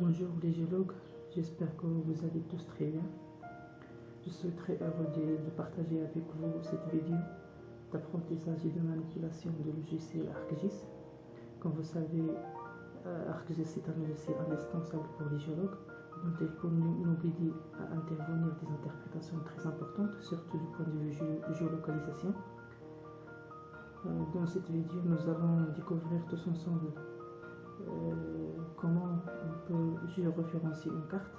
Bonjour les géologues, j'espère que vous allez tous très bien. Je suis très heureux de partager avec vous cette vidéo d'apprentissage et de manipulation du logiciel ArcGIS. Comme vous savez, ArcGIS est un logiciel indispensable pour les géologues, dont il peut nous guider à intervenir des interprétations très importantes, surtout du point de vue géolocalisation. Dans cette vidéo, nous allons découvrir tous ensemble comment on peut géoréférencer une carte.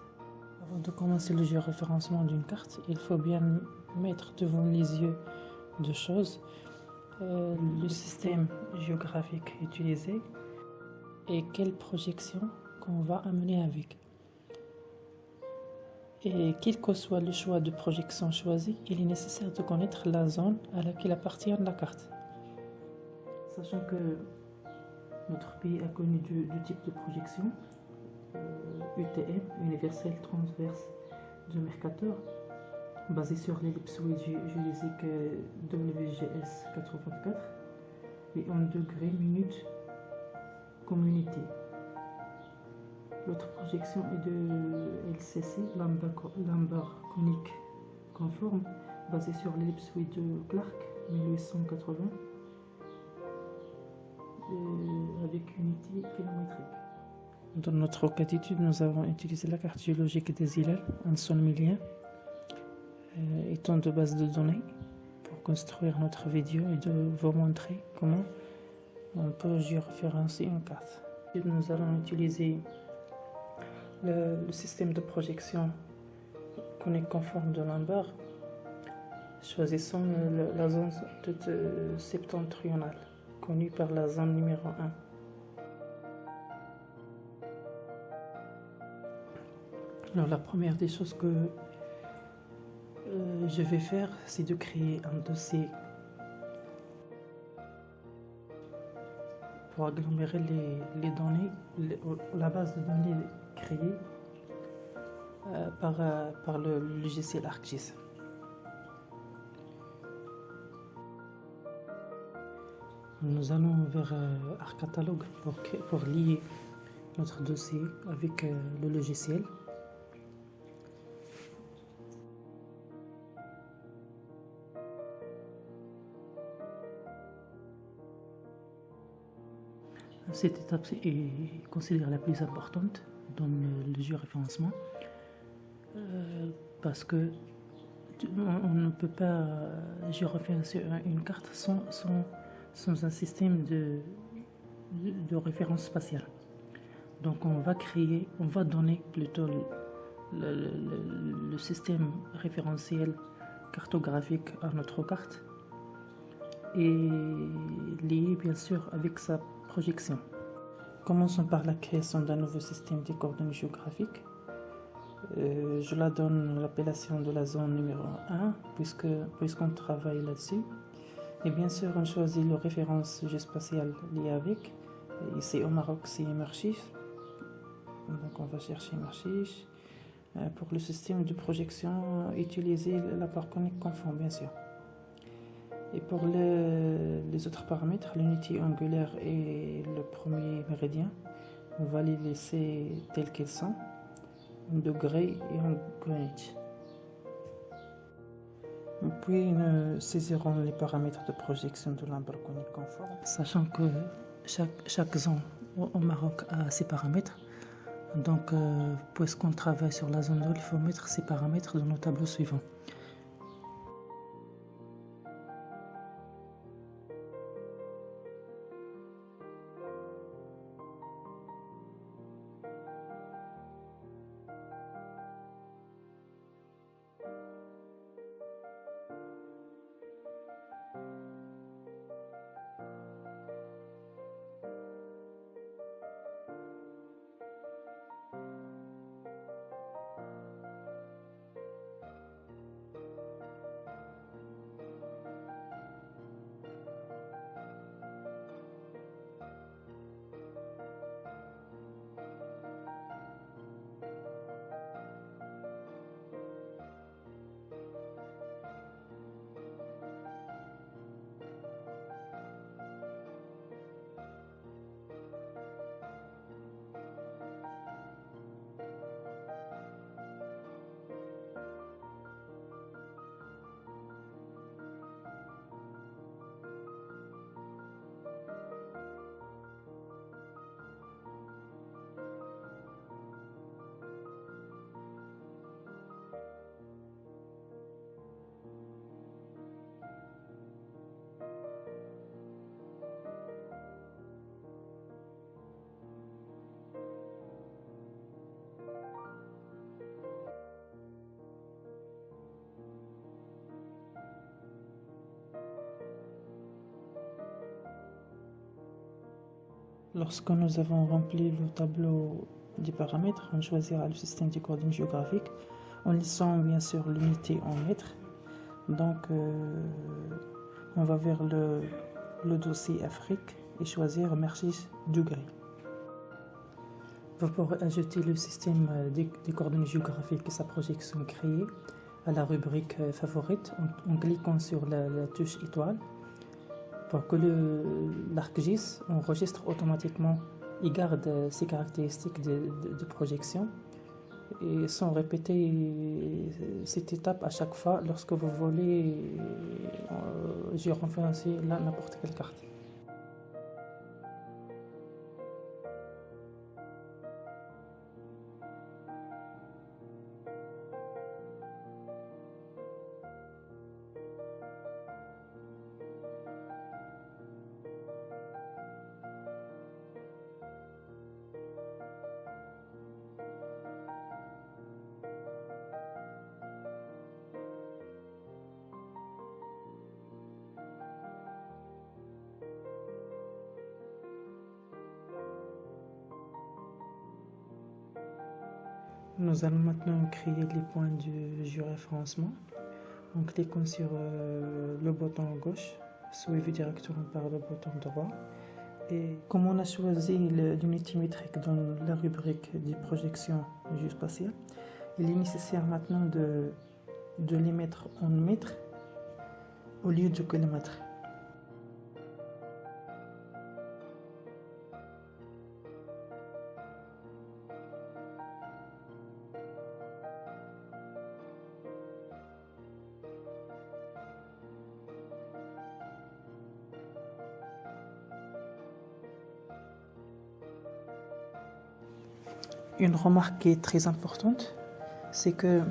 Avant de commencer le géoréférencement d'une carte, il faut bien mettre devant les yeux deux choses. Le système géographique utilisé et quelle projection qu'on va amener avec. Et quel que soit le choix de projection choisi, il est nécessaire de connaître la zone à laquelle appartient la carte. Sachant que notre pays a connu du type de projection UTM, universelle transverse de Mercator, basé sur l'ellipsoïde géodésique WGS 84 et en degrés minutes comme unité. L'autre projection est de LCC, lambda conique conforme, basé sur l'ellipsoïde de Clark 1880 avec unité kilométrique. Dans notre cas d'étude, nous avons utilisé la carte géologique des îles en son millien étant de base de données pour construire notre vidéo et de vous montrer comment on peut géoréférencer une carte. Nous allons utiliser le système de projection conique conforme de Lambert. Choisissons la zone septentrionale, connue par la zone numéro 1. Alors la première des choses que je vais faire, c'est de créer un dossier pour agglomérer les données, la base de données créée par le logiciel ArcGIS. Nous allons vers ArcCatalog pour lier notre dossier avec le logiciel. Cette étape est considérée la plus importante dans le géoréférencement parce que on ne peut pas géoréférencer une carte sans un système de référence spatiale. Donc on va donner plutôt le système référentiel cartographique à notre carte et lié bien sûr avec sa projection. Commençons par la création d'un nouveau système de coordonnées géographiques. Je la donne l'appellation de la zone numéro 1 puisqu'on travaille là-dessus. Et bien sûr, on choisit le référence géospatiale liée avec. Ici au Maroc, c'est Marchiche. Donc on va chercher Marchiche. Pour le système de projection, utiliser l'apport conique conforme, bien sûr. Et pour les autres paramètres, l'unité angulaire et le premier méridien, on va les laisser tels qu'ils sont, en degrés et en Greenwich. Puis nous saisirons les paramètres de projection de l'arbre conique conforme, sachant que chaque zone au Maroc a ses paramètres. Donc, puisqu'on travaille sur la zone 2, il faut mettre ces paramètres dans nos tableaux suivants. Lorsque nous avons rempli le tableau des paramètres, on choisira le système des coordonnées géographiques en laissant bien sûr l'unité en mètres. Donc on va vers le dossier Afrique et choisir Mercis degrés. Vous pourrez ajouter le système des coordonnées géographiques et sa projection créée à la rubrique favorite en cliquant sur la touche étoile pour que l'ArcGIS enregistre automatiquement et garde ses caractéristiques de projection et sans répéter cette étape à chaque fois lorsque vous voulez géoréférencer n'importe quelle carte. Nous allons maintenant créer les points du géoréférencement en cliquant sur le bouton gauche, suivi directement par le bouton droit. Et comme on a choisi l'unité métrique dans la rubrique des projections géospatiales, il est nécessaire maintenant de les mettre en mètres au lieu de kilomètres. Une remarque qui est très importante, c'est que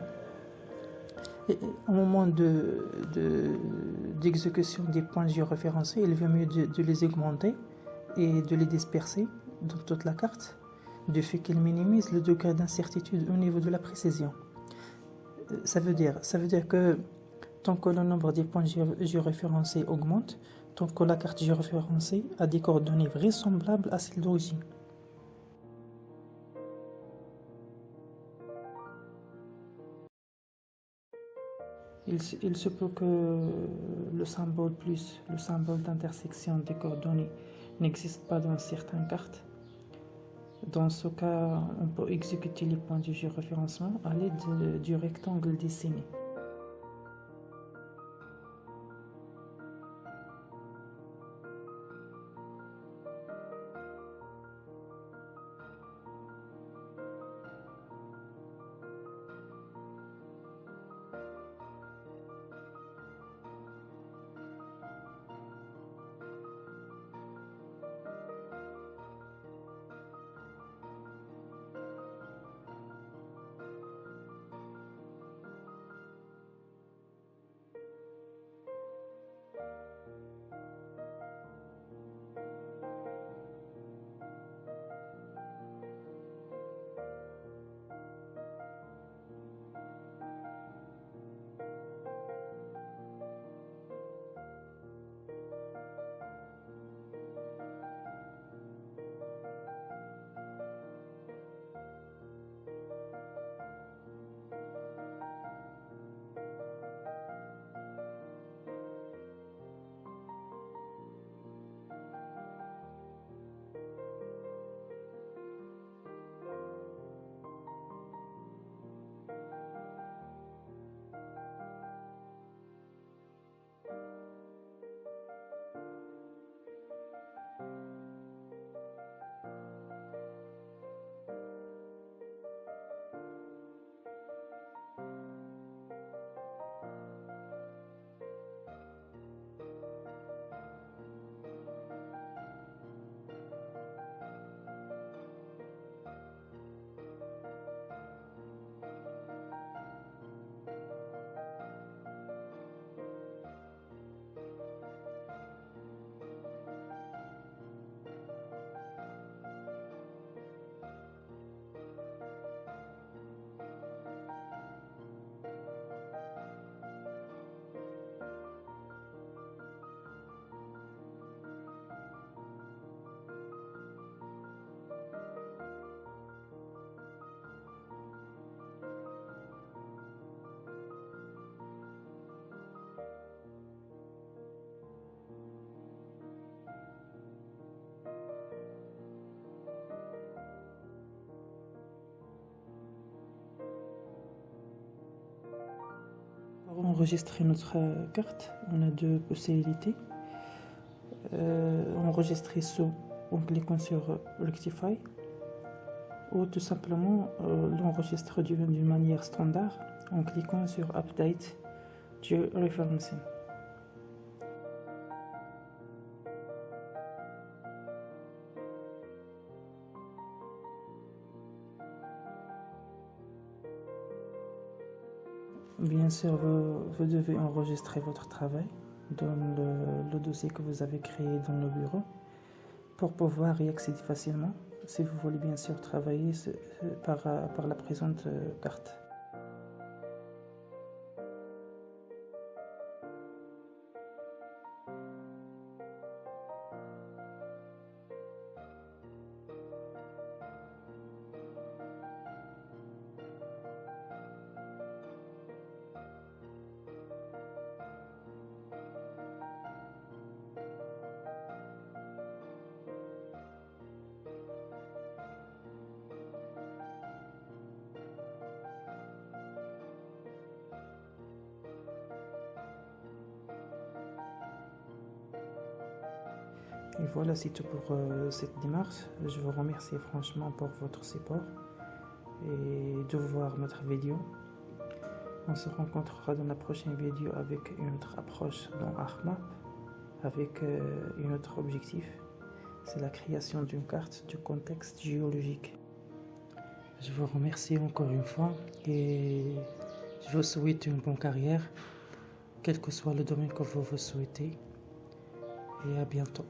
au moment d'exécution des points géoréférencés, il vaut mieux de les augmenter et de les disperser dans toute la carte, du fait qu'ils minimisent le degré d'incertitude au niveau de la précision. Ça veut dire que tant que le nombre des points géoréférencés augmente, tant que la carte géoréférencée a des coordonnées vraisemblables à celles d'origine. Il se peut que le symbole plus, le symbole d'intersection des coordonnées n'existe pas dans certaines cartes. Dans ce cas, on peut exécuter les points du géoréférencement à l'aide du rectangle dessiné. enregistrer notre carte, on a deux possibilités. Enregistrer en cliquant sur Rectify, ou tout simplement l'enregistrer d'une manière standard en cliquant sur Update Georeferencing. Bien sûr, vous devez enregistrer votre travail dans le dossier que vous avez créé dans le bureau pour pouvoir y accéder facilement si vous voulez bien sûr travailler par la présente carte. Et voilà, c'est tout pour cette démarche. Je vous remercie franchement pour votre support et de voir notre vidéo. On se rencontrera dans la prochaine vidéo avec une autre approche dans ArcMap, avec un autre objectif. C'est la création d'une carte du contexte géologique. Je vous remercie encore une fois et je vous souhaite une bonne carrière, quel que soit le domaine que vous souhaitez. Et à bientôt.